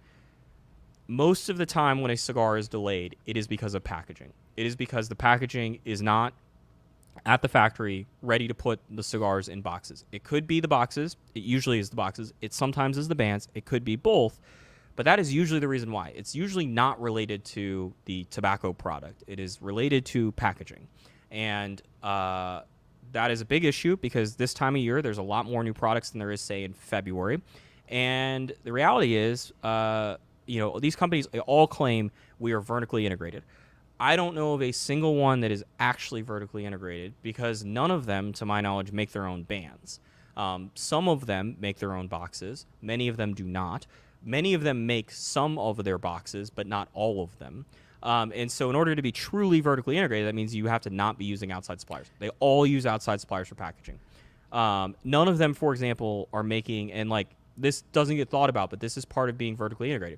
Speaker 2: Most of the time when a cigar is delayed, it is because of packaging. It is because the packaging is not at the factory ready to put the cigars in boxes. It could be the boxes. It usually is the boxes. It sometimes is the bands. It could be both. But that is usually the reason why. It's usually not related to the tobacco product. It is related to packaging. And that is a big issue because this time of year, there's a lot more new products than there is, say, in February. And the reality is, these companies, they all claim we are vertically integrated. I don't know of a single one that is actually vertically integrated because none of them, to my knowledge, make their own bands. Some of them make their own boxes. Many of them do not. Many of them make some of their boxes, but not all of them. And so in order to be truly vertically integrated, that means you have to not be using outside suppliers. They all use outside suppliers for packaging. None of them, for example, are making, and like this doesn't get thought about, but this is part of being vertically integrated.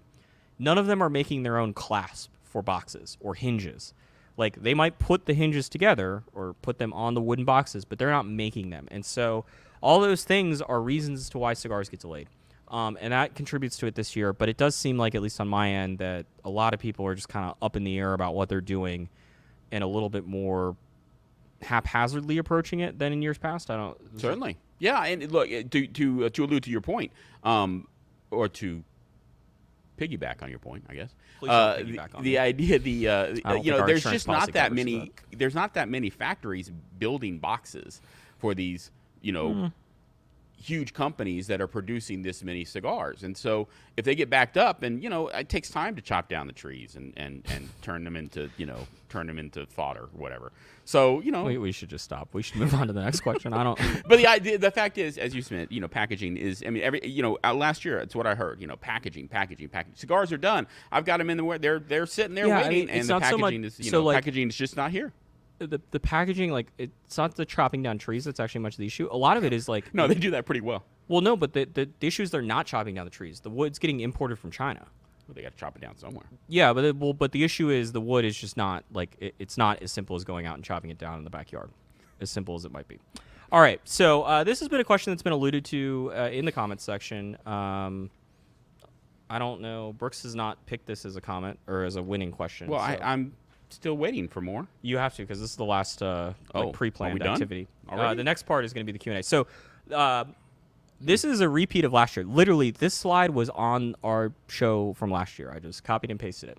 Speaker 2: None of them are making their own clasp for boxes or hinges. Like they might put the hinges together or put them on the wooden boxes, but they're not making them. And so all those things are reasons as to why cigars get delayed. And that contributes to it this year. But it does seem like, at least on my end, that a lot of people are just kind of up in the air about what they're doing and a little bit more haphazardly approaching it than in years past.
Speaker 3: Certainly. Yeah, and look, to allude to your point, or to piggyback on your point, I guess.
Speaker 2: Please don't piggyback on
Speaker 3: the
Speaker 2: me.
Speaker 3: idea, there's just not that many.
Speaker 2: That.
Speaker 3: There's not that many factories building boxes for these, huge companies that are producing this many cigars. And so if they get backed up, and it takes time to chop down the trees and turn them into fodder or whatever. So
Speaker 2: we should just stop. We should move on to the next question. I don't.
Speaker 3: But the fact is, as you said, packaging is. I mean, last year it's what I heard. Packaging. Cigars are done. I've got them in the they're sitting there waiting, and the packaging is packaging is just not here.
Speaker 2: The packaging, like, it's not the chopping down trees that's actually much of the issue. A lot of it is like
Speaker 3: no, they do that pretty well.
Speaker 2: Well, no, but the issue is they're not chopping down the trees. The wood's getting imported from China.
Speaker 3: Well, they got to chop it down somewhere.
Speaker 2: Yeah, but the issue is the wood is just not like it's not as simple as going out and chopping it down in the backyard, as simple as it might be. All right, so this has been a question that's been alluded to in the comments section. I don't know. Brooks has not picked this as a comment or as a winning question.
Speaker 3: Well,
Speaker 2: so.
Speaker 3: I'm still waiting for more.
Speaker 2: You have to, because this is the last pre-planned activity.
Speaker 3: The
Speaker 2: next part is going to be the Q&A. So this is a repeat of last year. Literally, this slide was on our show from last year. I just copied and pasted it.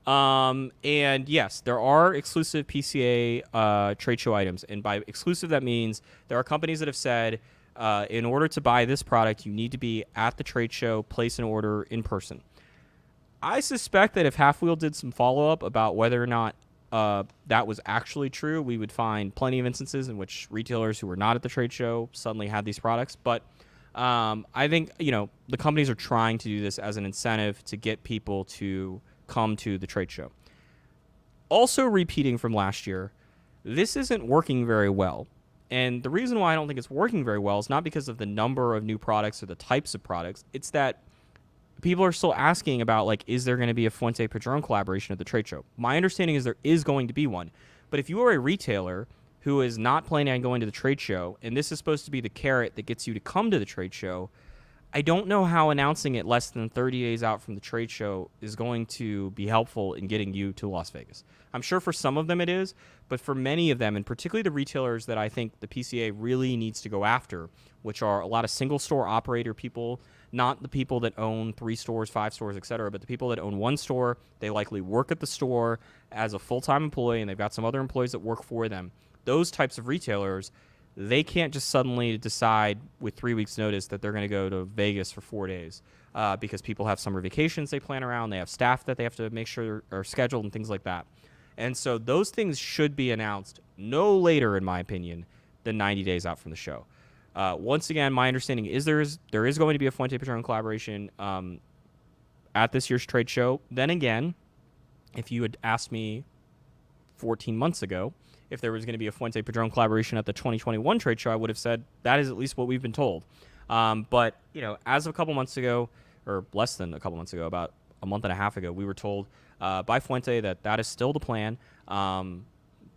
Speaker 2: And yes, there are exclusive PCA trade show items. And by exclusive, that means there are companies that have said, in order to buy this product, you need to be at the trade show, place an order in person. I suspect that if Halfwheel did some follow-up about whether or not that was actually true, we would find plenty of instances in which retailers who were not at the trade show suddenly had these products. But I think, the companies are trying to do this as an incentive to get people to come to the trade show. Also repeating from last year, this isn't working very well. And the reason why I don't think it's working very well is not because of the number of new products or the types of products. It's that people are still asking about, like, is there going to be a Fuente Padron collaboration at the trade show? My understanding is there is going to be one. But if you are a retailer who is not planning on going to the trade show, and this is supposed to be the carrot that gets you to come to the trade show, I don't know how announcing it less than 30 days out from the trade show is going to be helpful in getting you to Las Vegas. I'm sure for some of them it is, but for many of them, and particularly the retailers that I think the PCA really needs to go after, which are a lot of single store operator people, not the people that own 3 stores, 5 stores, etc., but the people that own 1 store. They likely work at the store as a full-time employee, and they've got some other employees that work for them. Those types of retailers, they can't just suddenly decide with 3 weeks' notice that they're going to go to Vegas for 4 days because people have summer vacations they plan around. They have staff that they have to make sure are scheduled and things like that. And so those things should be announced no later, in my opinion, than 90 days out from the show. Once again, my understanding is there is going to be a Fuente Patron collaboration at this year's trade show. Then again, if you had asked me 14 months ago if there was going to be a Fuente Padron collaboration at the 2021 trade show, I would have said that is at least what we've been told. But, as of a couple months ago, or less than a couple months ago, about a month and a half ago, we were told by Fuente that is still the plan.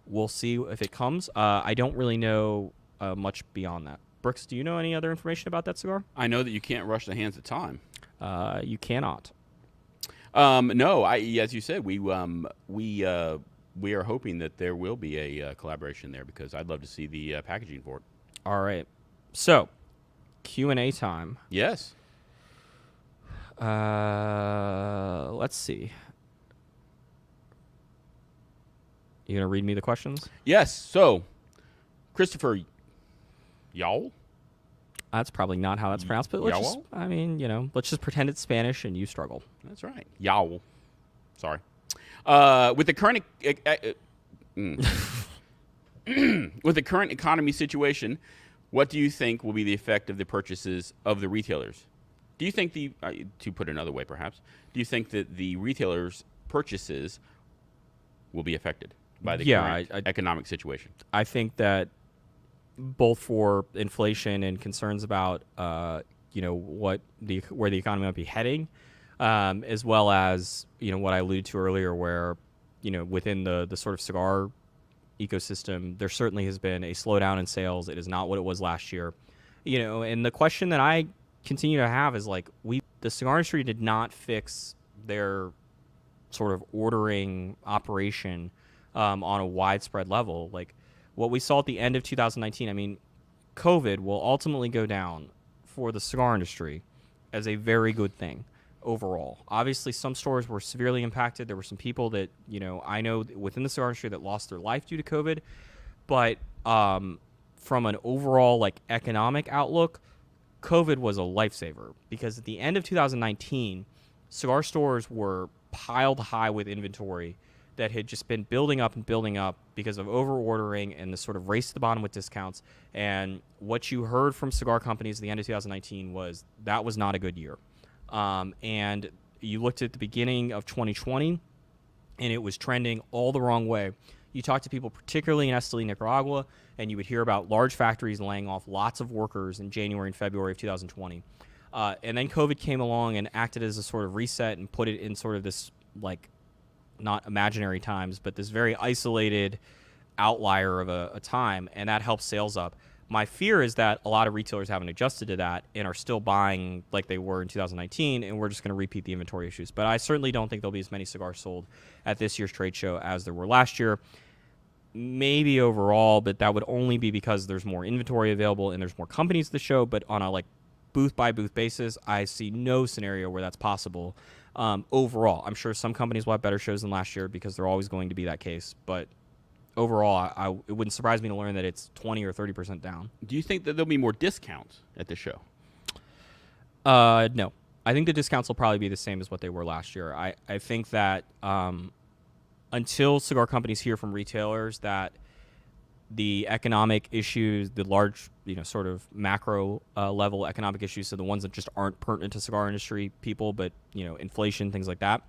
Speaker 2: We'll see if it comes. I don't really know much beyond that. Brooks, do you know any other information about that cigar?
Speaker 3: I know that you can't rush the hands of time.
Speaker 2: You cannot.
Speaker 3: No, as you said, we are hoping that there will be a collaboration there because I'd love to see the packaging for it.
Speaker 2: All right. So, Q&A time.
Speaker 3: Yes.
Speaker 2: Let's see. You going to read me the questions?
Speaker 3: Yes. So, Christopher Y'all?
Speaker 2: That's probably not how that's pronounced, but let's just, let's just pretend it's Spanish and you struggle.
Speaker 3: That's right. Y'all. Sorry. With the current with the current economy situation, what do you think will be the effect of the purchases of the retailers? Do you think to put it another way, perhaps, do you think that the retailers' purchases will be affected by the current economic situation? I
Speaker 2: think that both for inflation and concerns about where the economy might be heading, as well as what I alluded to earlier, where within the sort of cigar ecosystem, there certainly has been a slowdown in sales. It is not what it was last year. And the question that I continue to have is the cigar industry did not fix their sort of ordering operation on a widespread level. What we saw at the end of 2019, COVID will ultimately go down for the cigar industry as a very good thing overall. Obviously, some stores were severely impacted. There were some people that, I know within the cigar industry that lost their life due to COVID. But from an overall, economic outlook, COVID was a lifesaver because at the end of 2019, cigar stores were piled high with inventory that had just been building up because of over-ordering and the sort of race to the bottom with discounts. And what you heard from cigar companies at the end of 2019 was that was not a good year. And you looked at the beginning of 2020, and it was trending all the wrong way. You talked to people, particularly in Esteli, Nicaragua, and you would hear about large factories laying off lots of workers in January and February of 2020. And then COVID came along and acted as a sort of reset and put it in sort of this, not imaginary times, but this very isolated outlier of a time, and that helps sales up. My fear is that a lot of retailers haven't adjusted to that and are still buying like they were in 2019, and we're just going to repeat the inventory issues. But I certainly don't think there'll be as many cigars sold at this year's trade show as there were last year. Maybe overall, but that would only be because there's more inventory available and there's more companies at the show. But on a booth-by-booth basis, I see no scenario where that's possible. Overall, I'm sure some companies will have better shows than last year because they're always going to be that case. But overall, it wouldn't surprise me to learn that it's 20 or 30% down.
Speaker 3: Do you think that there'll be more discounts at the show?
Speaker 2: No. I think the discounts will probably be the same as what they were last year. I think that until cigar companies hear from retailers that the economic issues, the large, sort of macro level economic issues, so the ones that just aren't pertinent to cigar industry people, but, inflation, things like that,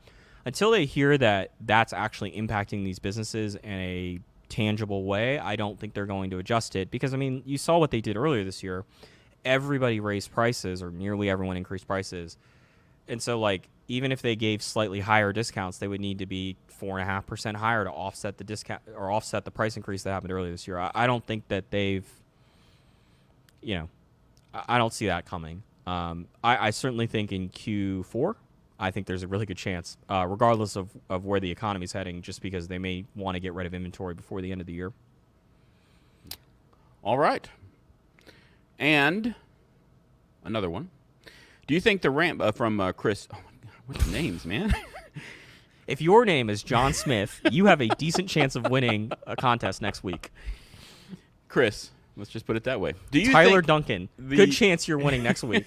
Speaker 2: until they hear that that's actually impacting these businesses in a tangible way, I don't think they're going to adjust it. Because, you saw what they did earlier this year. Everybody raised prices, or nearly everyone increased prices. And so, even if they gave slightly higher discounts, they would need to be 4.5% higher to offset the discount or offset the price increase that happened earlier this year. I don't think that they've, I don't see that coming. I certainly think in Q4, I think there's a really good chance, regardless of where the economy's heading, just because they may want to get rid of inventory before the end of the year.
Speaker 3: All right. And another one. Do you think the ramp from Chris? Oh my God, what's the names, man?
Speaker 2: If your name is John Smith, you have a decent chance of winning a contest next week.
Speaker 3: Chris, let's just put it that way. Do you
Speaker 2: Tyler
Speaker 3: think
Speaker 2: Duncan, good chance you're winning next week.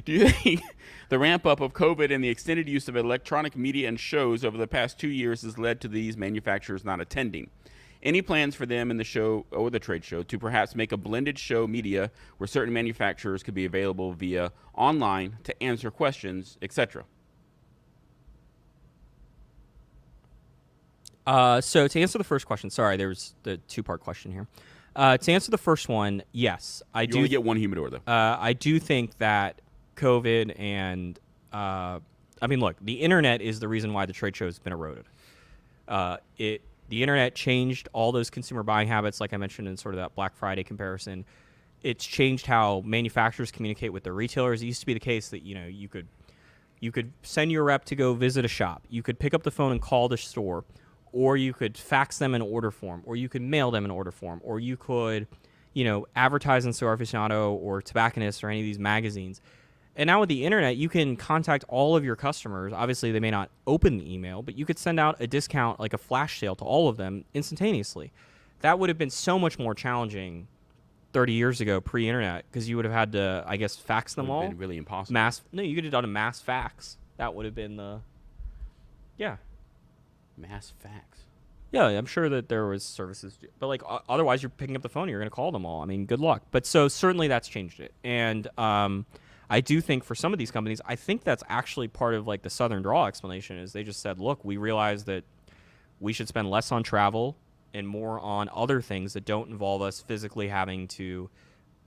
Speaker 3: Do you think the ramp up of COVID and the extended use of electronic media and shows over the past 2 years has led to these manufacturers not attending? any plans for them in the show or the trade show to perhaps make a blended show media where certain manufacturers could be available via online to answer questions, etc.?
Speaker 2: So to answer the first question, sorry, there was the two-part question here. To answer the first one, yes,
Speaker 3: You only get one humidor, though.
Speaker 2: I do think that COVID and I mean, look, the internet is the reason why the trade show has been eroded. The internet changed all those consumer buying habits, like I mentioned in sort of that Black Friday comparison. It's changed how manufacturers communicate with their retailers. It used to be the case that you could send your rep to go visit a shop. You could pick up the phone and call the store, or you could fax them an order form, or you could mail them an order form, or you could, advertise in Cigar Aficionado or Tobacconist or any of these magazines. And now with the internet, you can contact all of your customers. Obviously, they may not open the email, but you could send out a discount, like a flash sale, to all of them instantaneously. That would have been so much more challenging 30 years ago, pre-internet, because you would have had to, I guess, fax them all.
Speaker 3: Been really impossible.
Speaker 2: You could have done a mass fax. That would have been
Speaker 3: Mass fax.
Speaker 2: Yeah, I'm sure that there was services, but otherwise you're picking up the phone, you're going to call them all. I mean, good luck. But so certainly that's changed it. And I do think for some of these companies, I think that's actually part of the Southern Draw explanation is they just said, look, we realize that we should spend less on travel and more on other things that don't involve us physically having to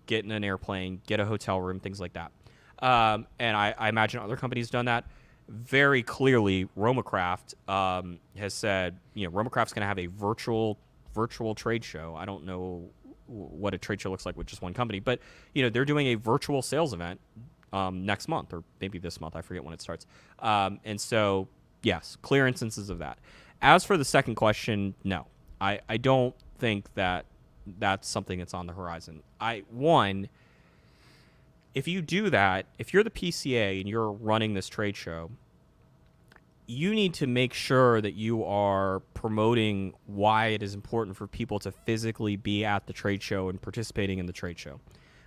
Speaker 2: get in an airplane, get a hotel room, things like that. And I imagine other companies done that. Very clearly, Romacraft has said, Romacraft's going to have a virtual trade show. I don't know what a trade show looks like with just one company, but they're doing a virtual sales event next month, or maybe this month. I forget when it starts. And so, yes, clear instances of that. As for the second question, no, I don't think that that's something that's on the horizon. If you do that, if you're the PCA and you're running this trade show, you need to make sure that you are promoting why it is important for people to physically be at the trade show and participating in the trade show.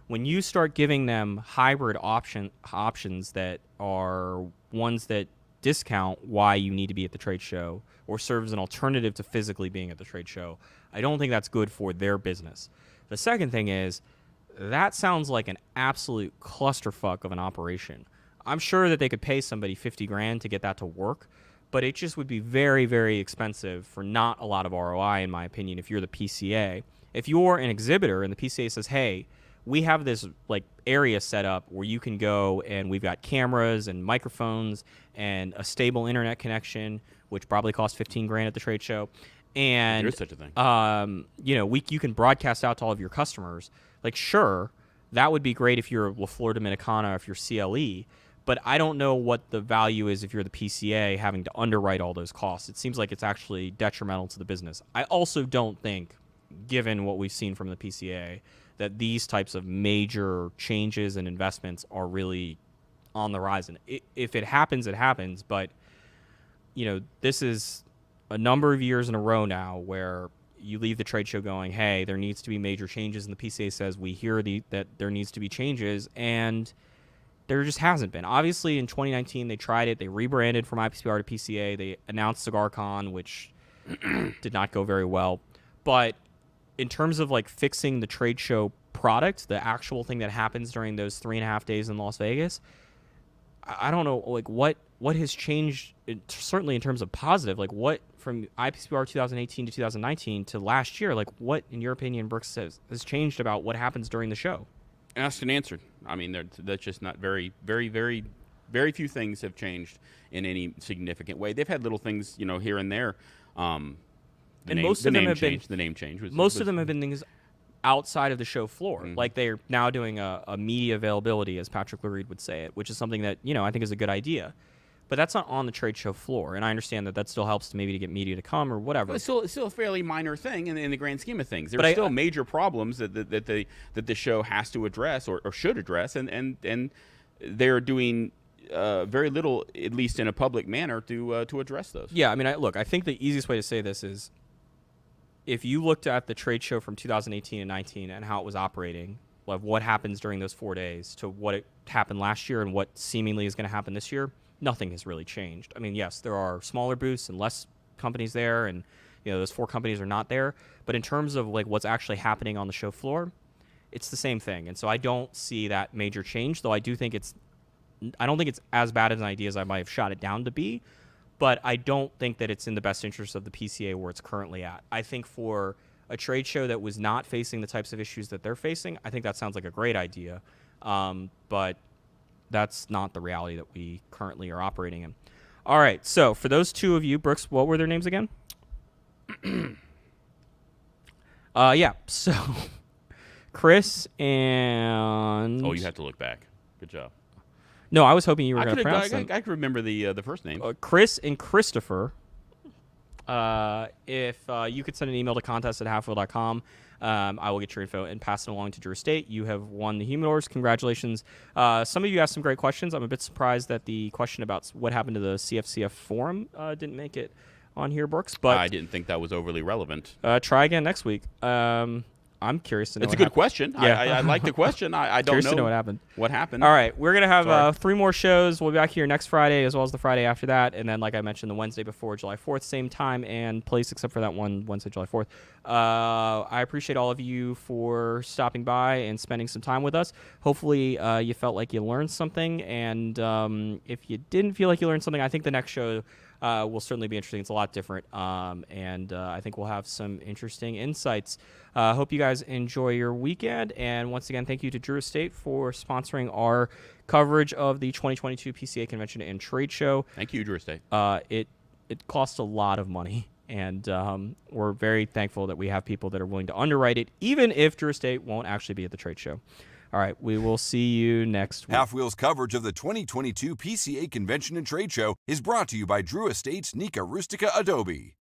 Speaker 2: When you start giving them hybrid options that are ones that discount why you need to be at the trade show or serve as an alternative to physically being at the trade show, I don't think that's good for their business. The second thing is, that sounds like an absolute clusterfuck of an operation. I'm sure that they could pay somebody $50,000 to get that to work, but it just would be very, very expensive for not a lot of ROI, in my opinion, if you're the PCA. If you're an exhibitor and the PCA says, hey, we have this area set up where you can go and we've got cameras and microphones and a stable internet connection, which probably costs $15,000 at the trade show. And
Speaker 3: there is such a thing.
Speaker 2: You can broadcast out to all of your customers. Sure, that would be great if you're La Flor Dominicana, if you're CLE, but I don't know what the value is if you're the PCA having to underwrite all those costs. It seems like it's actually detrimental to the business. I also don't think, given what we've seen from the PCA, that these types of major changes and investments are really on the horizon. If it happens, it happens, but this is a number of years in a row now where you leave the trade show going, hey, there needs to be major changes, and the PCA says, we hear that there needs to be changes, and there just hasn't been. Obviously, in 2019, they tried it. They rebranded from IPCPR to PCA. They announced CigarCon, which did not go very well. But in terms of fixing the trade show product, the actual thing that happens during those 3.5 days in Las Vegas, I don't know, what has changed, certainly in terms of positive, what from IPCPR 2018 to 2019 to last year, what, in your opinion, Brooks, has changed about what happens during the show?
Speaker 3: Asked and answered. I mean, that's just not very, very, very, very few things have changed in any significant way. They've had little things, here and there. Most of them have been things outside of the show floor.
Speaker 2: Mm-hmm. They're now doing a media availability, as Patrick Lareed would say it, which is something that, I think is a good idea. But that's not on the trade show floor, and I understand that still helps to maybe to get media to come or whatever.
Speaker 3: It's still a fairly minor thing in the grand scheme of things. There are still major problems that the show has to address or should address, and they're doing very little, at least in a public manner, to address those.
Speaker 2: Yeah, I mean, I think the easiest way to say this is, if you looked at the trade show from 2018 and 19 and how it was operating, what happens during those 4 days to what it happened last year and what seemingly is going to happen this year, nothing has really changed. I mean, yes, there are smaller booths and less companies there, and those 4 companies are not there. But in terms of like what's actually happening on the show floor, it's the same thing. And so I don't see that major change, though I don't think it's as bad as an idea as I might have shot it down to be. But I don't think that it's in the best interest of the PCA where it's currently at. I think for a trade show that was not facing the types of issues that they're facing, I think that sounds like a great idea. But that's not the reality that we currently are operating in. All right, so for those 2 of you, Brooks, what were their names again? Yeah, so Chris and...
Speaker 3: Oh, you have to look back. Good job.
Speaker 2: No, I was hoping you were going to pronounce them.
Speaker 3: I could remember the first name.
Speaker 2: Chris and Christopher. If you could send an email to contest@halfwheel.com, I will get your info and pass it along to Drew Estate. You have won the humidors. Congratulations. Some of you asked some great questions. I'm a bit surprised that the question about what happened to the CFCF forum didn't make it on here, Brooks. But
Speaker 3: I didn't think that was overly relevant.
Speaker 2: Try again next week. I'm curious to know.
Speaker 3: It's a good question.
Speaker 2: Yeah.
Speaker 3: I like the question. I don't
Speaker 2: curious
Speaker 3: know,
Speaker 2: to know what happened.
Speaker 3: What happened?
Speaker 2: All right, we're going to have 3 more shows. We'll be back here next Friday as well as the Friday after that. And then, like I mentioned, the Wednesday before July 4th, same time and place except for that one Wednesday, July 4th. I appreciate all of you for stopping by and spending some time with us. Hopefully, you felt like you learned something. And if you didn't feel like you learned something, I think the next show will certainly be interesting. It's a lot different. And I think we'll have some interesting insights. Hope you guys enjoy your weekend. And once again, thank you to Drew Estate for sponsoring our coverage of the 2022 PCA Convention and Trade Show.
Speaker 3: Thank you, Drew Estate.
Speaker 2: It costs a lot of money. And we're very thankful that we have people that are willing to underwrite it, even if Drew Estate won't actually be at the trade show. All right, we will see you next week.
Speaker 1: Halfwheel's coverage of the 2022 PCA Convention and Trade Show is brought to you by Drew Estate's Nika Rustica Adobe.